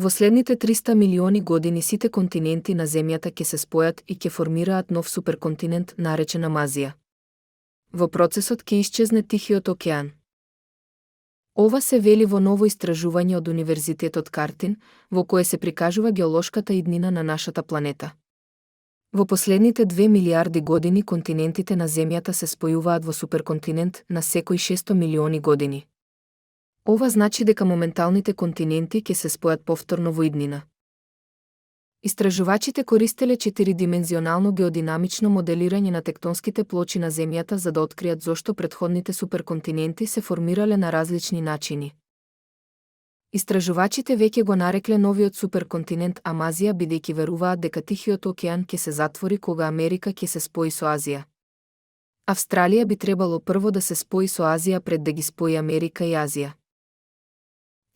Во следните 300 милиони години сите континенти на Земјата ќе се спојат и ќе формираат нов суперконтинент наречен Амазија. Во процесот ќе исчезне Тихиот океан. Ова се вели во ново истражување од Универзитетот Картин, во кое се прикажува геолошката иднина на нашата планета. Во последните 2 милиарди години континентите на Земјата се спојуваат во суперконтинент на секои 600 милиони години. Ова значи дека моменталните континенти ќе се спојат повторно во иднина. Истражувачите користеле 4-димензионално геодинамично моделирање на тектонските плочи на Земјата за да откријат зошто претходните суперконтиненти се формирале на различни начини. Истражувачите веќе го нарекле новиот суперконтинент Амазија бидејќи веруваат дека Тихиот океан ќе се затвори кога Америка ќе се спои со Азија. Австралија би требало прво да се спои со Азија пред да ги спои Америка и Азија.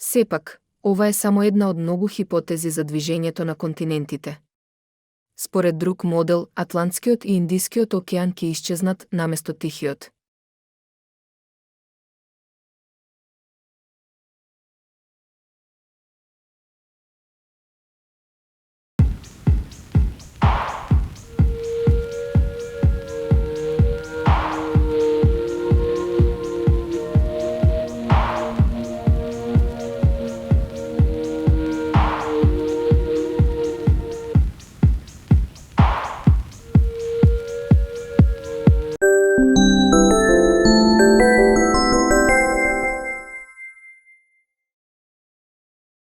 Сепак, ова е само една од многу хипотези за движењето на континентите. Според друг модел, Атлантскиот и Индискиот океан ќе исчезнат наместо Тихиот.